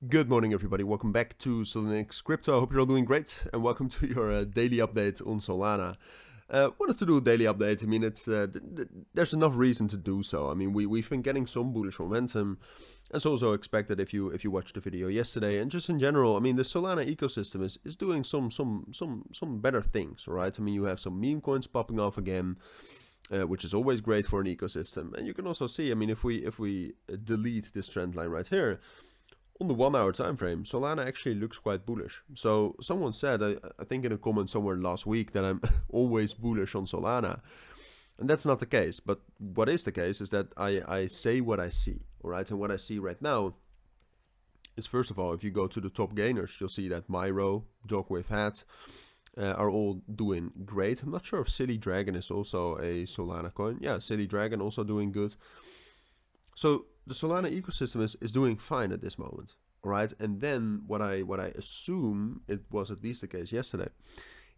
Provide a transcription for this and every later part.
Good morning, everybody. Welcome back to Cilinix Crypto. I hope you're all doing great, and welcome to your daily update on Solana. Wanted to do a daily update. I mean, it's there's enough reason to do so. I mean, we've been getting some bullish momentum, as also expected if you watched the video yesterday. And just in general, I mean, the Solana ecosystem is doing some better things, right? I mean, you have some meme coins popping off again. Which is always great for an ecosystem. And you can also see, I mean, if we delete this trend line right here, on the 1 hour time frame, Solana actually looks quite bullish. So someone said, I think in a comment somewhere last week, that I'm always bullish on Solana. And that's not the case. But what is the case is that I say what I see, all right? And what I see right now is, first of all, if you go to the top gainers, you'll see that Myro, Dogwave Hat, are all doing great. I'm not sure if Silly Dragon is also a Solana coin. Yeah, Silly Dragon also doing good. So the Solana ecosystem is doing fine at this moment, all right? And then what I assume, it was at least the case yesterday,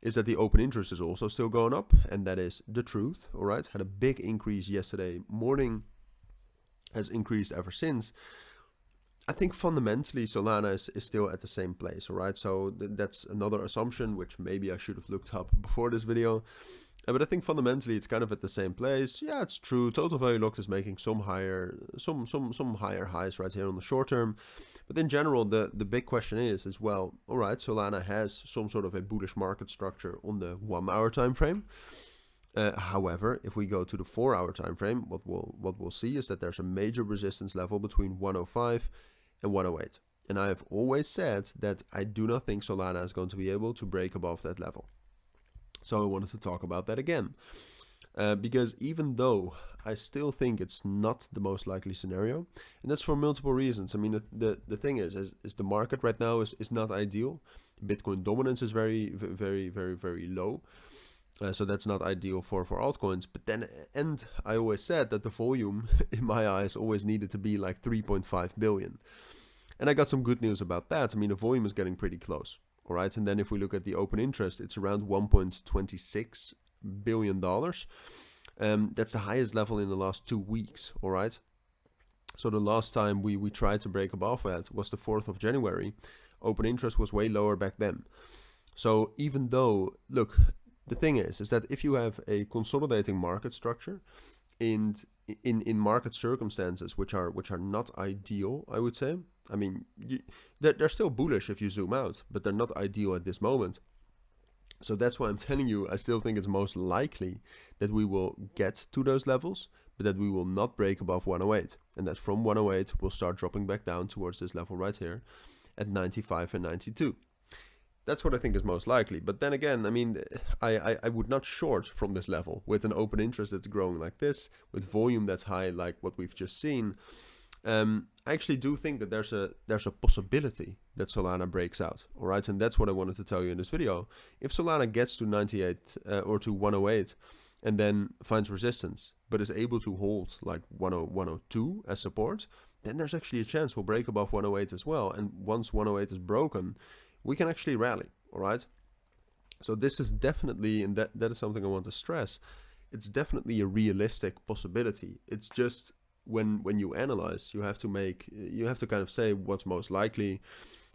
is that the open interest is also still going up, and that is the truth, all right? Had a big increase yesterday morning, has increased ever since. I think fundamentally Solana is still at the same place, all right? So that's another assumption, which maybe I should have looked up before this video. But I think fundamentally it's kind of at the same place. Yeah, it's true. Total value locked is making some higher highs right here on the short term. But in general, the big question is as well, all right, Solana has some sort of a bullish market structure on the 1 hour time frame. However, if we go to the 4 hour time frame, what we'll see is that there's a major resistance level between 105 and 108. And I have always said that I do not think Solana is going to be able to break above that level. So I wanted to talk about that again. Because even though I still think it's not the most likely scenario, and that's for multiple reasons. I mean, the thing is the market right now is not ideal. Bitcoin dominance is very low. So that's not ideal for altcoins. But then, and I always said that the volume, in my eyes, always needed to be like 3.5 billion. And I got some good news about that. I mean, the volume is getting pretty close. All right. And then if we look at the open interest, it's around $1.26 billion. That's the highest level in the last 2 weeks. All right. So the last time we tried to break above that was the 4th of January. Open interest was way lower back then. So even though, look, the thing is that if you have a consolidating market structure in market circumstances which are not ideal, I would say. I mean, they're still bullish if you zoom out, but they're not ideal at this moment. So that's why I'm telling you, I still think it's most likely that we will get to those levels, but that we will not break above 108. And that from 108, we'll start dropping back down towards this level right here at 95 and 92. That's what I think is most likely. But then again, I mean, I would not short from this level with an open interest that's growing like this, with volume that's high like what we've just seen. I actually do think that there's a possibility that Solana breaks out, all right? And that's what I wanted to tell you in this video. If Solana gets to 98 or to 108 and then finds resistance, but is able to hold like 102 as support, then there's actually a chance we'll break above 108 as well. And once 108 is broken, we can actually rally, all right? So this is definitely, and that is something I want to stress, it's definitely a realistic possibility. It's just when you analyze, you have to kind of say what's most likely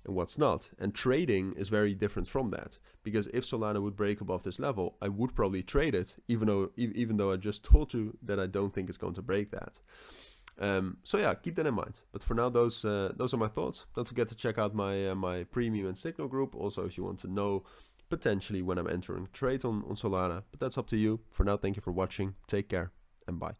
and what's not. And trading is very different from that, because if Solana would break above this level, I would probably trade it, even though I just told you that I don't think it's going to break that. So yeah, keep that in mind. But for now, those are my thoughts. Don't forget to check out my premium and signal group. Also, if you want to know potentially when I'm entering trade on Solana. But that's up to you. For now, thank you for watching. Take care and bye.